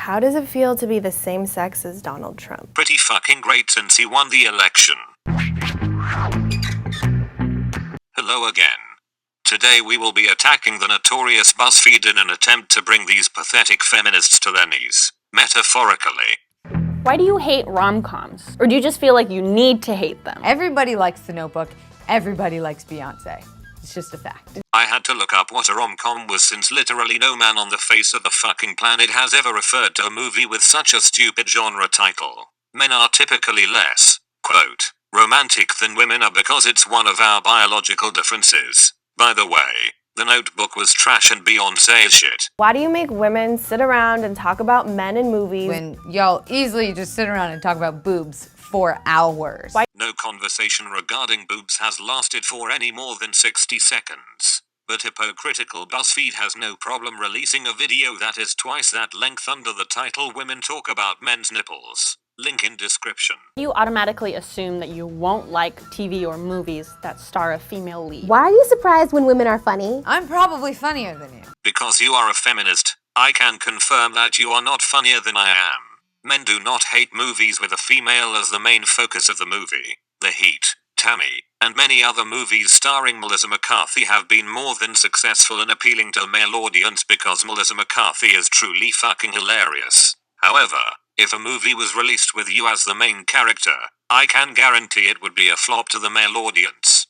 How does it feel to be the same sex as Donald Trump? Pretty fucking great since he won the election. Hello again. Today we will be attacking the notorious Buzzfeed in an attempt to bring these pathetic feminists to their knees, metaphorically. Why do you hate rom-coms? Or do you just feel like you need to hate them? Everybody likes The Notebook. Everybody likes Beyonce. It's just a fact. I had to look up what a rom-com was since literally no man on the face of the fucking planet has ever referred to a movie with such a stupid genre title. Men are typically less, quote, romantic than women are because it's one of our biological differences. By the way, The Notebook was trash and Beyonce is shit. Why do you make women sit around and talk about men in movies When y'all easily just sit around and talk about boobs for hours? Why? No conversation regarding boobs has lasted for any more than 60 seconds. But hypocritical Buzzfeed has no problem releasing a video that is twice that length under the title Women Talk About Men's Nipples. Link in description. You automatically assume that you won't like TV or movies that star a female lead. Why are you surprised when women are funny? I'm probably funnier than you. Because you are a feminist, I can confirm that you are not funnier than I am. Men do not hate movies with a female as the main focus of the movie. The Heat, Tammy, and many other movies starring Melissa McCarthy have been more than successful in appealing to a male audience because Melissa McCarthy is truly fucking hilarious. However, if a movie was released with you as the main character, I can guarantee it would be a flop to the male audience.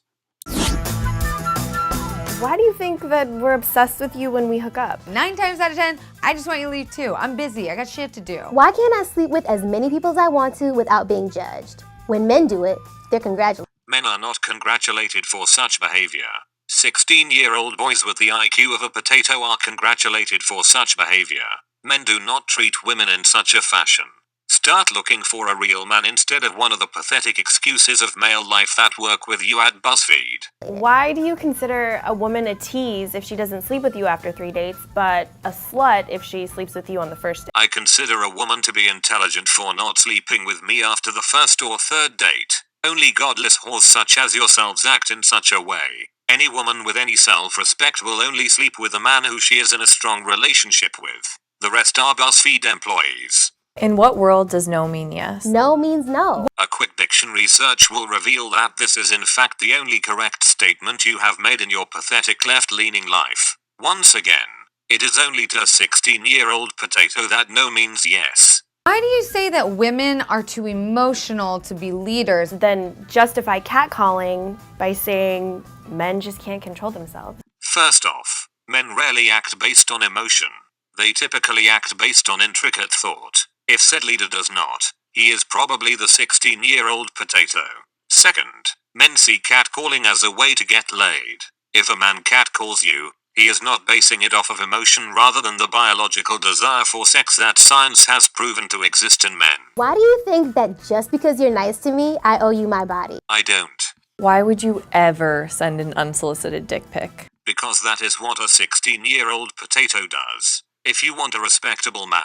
Why do you think that we're obsessed with you when we hook up? 9 times out of 10, I just want you to leave too. I'm busy. I got shit to do. Why can't I sleep with as many people as I want to without being judged? When men do it, they're congratulated. Men are not congratulated for such behavior. 16-year-old boys with the IQ of a potato are congratulated for such behavior. Men do not treat women in such a fashion. Start looking for a real man instead of one of the pathetic excuses of male life that work with you at Buzzfeed. Why do you consider a woman a tease if she doesn't sleep with you after 3 dates, but a slut if she sleeps with you on the first date? I consider a woman to be intelligent for not sleeping with me after the first or third date. Only godless whores such as yourselves act in such a way. Any woman with any self-respect will only sleep with a man who she is in a strong relationship with. The rest are Buzzfeed employees. In what world does no mean yes? No means no. A quick dictionary search will reveal that this is in fact the only correct statement you have made in your pathetic left-leaning life. Once again, it is only to a 16-year-old potato that no means yes. Why do you say that women are too emotional to be leaders? Then justify catcalling by saying men just can't control themselves. First off, men rarely act based on emotion. They typically act based on intricate thought. If said leader does not, he is probably the 16-year-old potato. Second, men see catcalling as a way to get laid. If a man catcalls you, he is not basing it off of emotion rather than the biological desire for sex that science has proven to exist in men. Why do you think that just because you're nice to me, I owe you my body? I don't. Why would you ever send an unsolicited dick pic? Because that is what a 16-year-old potato does. If you want a respectable man,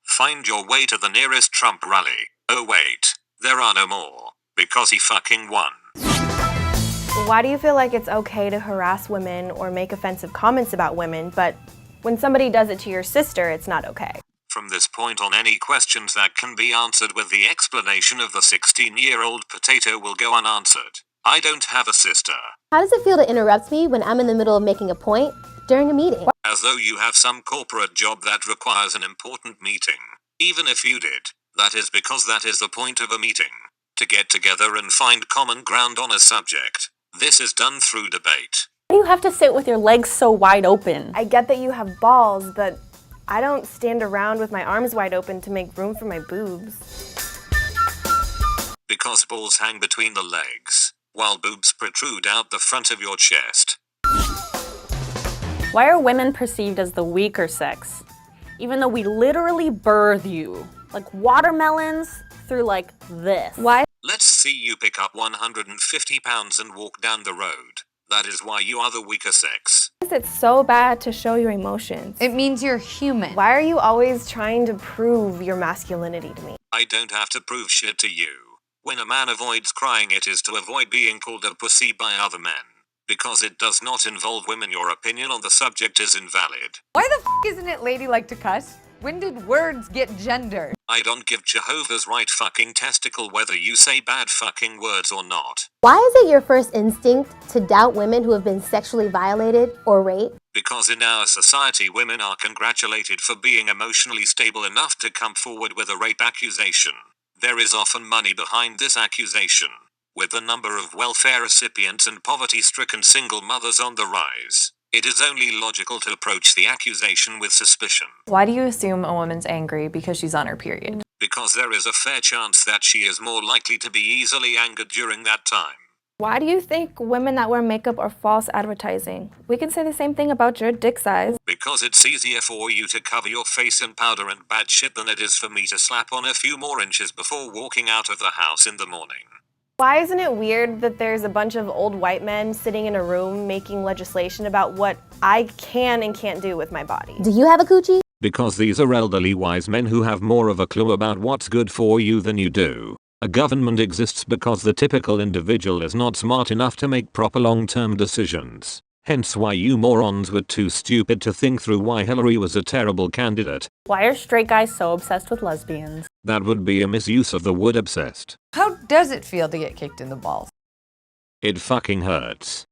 find your way to the nearest Trump rally. Oh wait, there are no more. Because he fucking won. Why do you feel like it's okay to harass women or make offensive comments about women, but when somebody does it to your sister, it's not okay? From this point on, any questions that can be answered with the explanation of the 16-year-old potato will go unanswered. I don't have a sister. How does it feel to interrupt me when I'm in the middle of making a point during a meeting? As though you have some corporate job that requires an important meeting. Even if you did, that is because that is the point of a meeting. To get together and find common ground on a subject. This is done through debate. Why do you have to sit with your legs so wide open? I get that you have balls, but I don't stand around with my arms wide open to make room for my boobs. Because balls hang between the legs, while boobs protrude out the front of your chest. Why are women perceived as the weaker sex? Even though we literally birth you, like watermelons, through like this. Why? Let's see you pick up 150 pounds and walk down the road. That is why you are the weaker sex. Why is it so bad to show your emotions? It means you're human. Why are you always trying to prove your masculinity to me? I don't have to prove shit to you. When a man avoids crying, it is to avoid being called a pussy by other men. Because it does not involve women, your opinion on the subject is invalid. Why the f isn't it ladylike to cuss? When did words get gendered? I don't give Jehovah's right fucking testicle whether you say bad fucking words or not. Why is it your first instinct to doubt women who have been sexually violated or raped? Because in our society women are congratulated for being emotionally stable enough to come forward with a rape accusation. There is often money behind this accusation. With the number of welfare recipients and poverty-stricken single mothers on the rise, it is only logical to approach the accusation with suspicion. Why do you assume a woman's angry because she's on her period? Because there is a fair chance that she is more likely to be easily angered during that time. Why do you think women that wear makeup are false advertising? We can say the same thing about your dick size. Because it's easier for you to cover your face in powder and bad shit than it is for me to slap on a few more inches before walking out of the house in the morning. Why isn't it weird that there's a bunch of old white men sitting in a room making legislation about what I can and can't do with my body? Do you have a coochie? Because these are elderly wise men who have more of a clue about what's good for you than you do. A government exists because the typical individual is not smart enough to make proper long-term decisions. Hence why you morons were too stupid to think through why Hillary was a terrible candidate. Why are straight guys so obsessed with lesbians? That would be a misuse of the word obsessed. How does it feel to get kicked in the balls? It fucking hurts.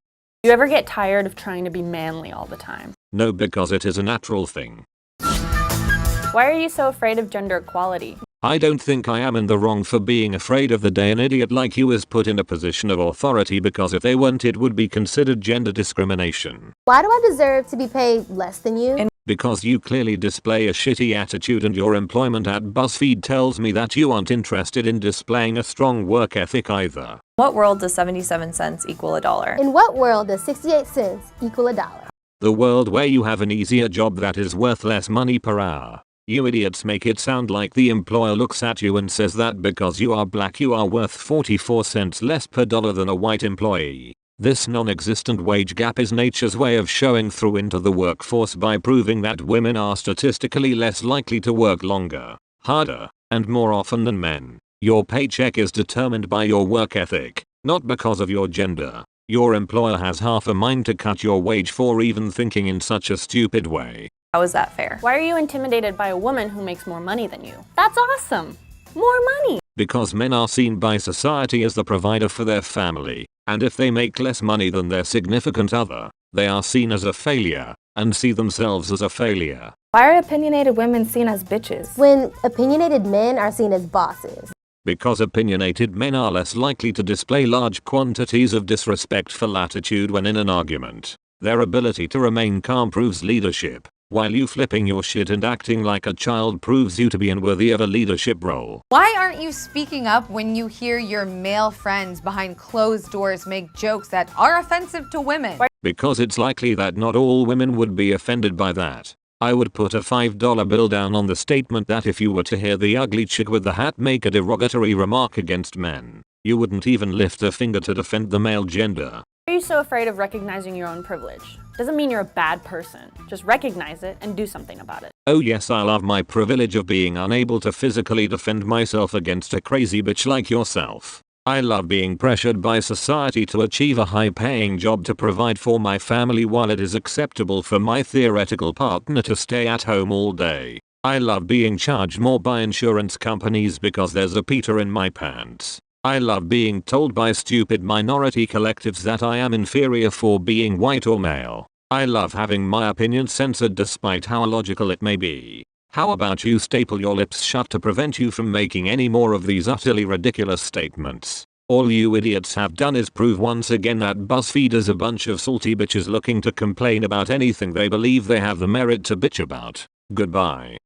Do you ever get tired of trying to be manly all the time? No, because it is a natural thing. Why are you so afraid of gender equality? I don't think I am in the wrong for being afraid of the day an idiot like you is put in a position of authority, because if they weren't it would be considered gender discrimination. Why do I deserve to be paid less than you? Because you clearly display a shitty attitude and your employment at Buzzfeed tells me that you aren't interested in displaying a strong work ethic either. What world does 77 cents equal a dollar? In what world does 68 cents equal a dollar? The world where you have an easier job that is worth less money per hour. You idiots make it sound like the employer looks at you and says that because you are black you are worth 44 cents less per dollar than a white employee. This non-existent wage gap is nature's way of showing through into the workforce by proving that women are statistically less likely to work longer, harder, and more often than men. Your paycheck is determined by your work ethic, not because of your gender. Your employer has half a mind to cut your wage for even thinking in such a stupid way. How is that fair? Why are you intimidated by a woman who makes more money than you? That's awesome! More money! Because men are seen by society as the provider for their family, and if they make less money than their significant other, they are seen as a failure, and see themselves as a failure. Why are opinionated women seen as bitches? When opinionated men are seen as bosses. Because opinionated men are less likely to display large quantities of disrespectful attitude when in an argument. Their ability to remain calm proves leadership, while you flipping your shit and acting like a child proves you to be unworthy of a leadership role. Why aren't you speaking up when you hear your male friends behind closed doors make jokes that are offensive to women? Because it's likely that not all women would be offended by that. I would put a $5 bill down on the statement that if you were to hear the ugly chick with the hat make a derogatory remark against men, you wouldn't even lift a finger to defend the male gender. Why are you so afraid of recognizing your own privilege? Doesn't mean you're a bad person. Just recognize it and do something about it. Oh yes, I love my privilege of being unable to physically defend myself against a crazy bitch like yourself. I love being pressured by society to achieve a high-paying job to provide for my family while it is acceptable for my theoretical partner to stay at home all day. I love being charged more by insurance companies because there's a Peter in my pants. I love being told by stupid minority collectives that I am inferior for being white or male. I love having my opinion censored despite how illogical it may be. How about you staple your lips shut to prevent you from making any more of these utterly ridiculous statements? All you idiots have done is prove once again that Buzzfeed is a bunch of salty bitches looking to complain about anything they believe they have the merit to bitch about. Goodbye.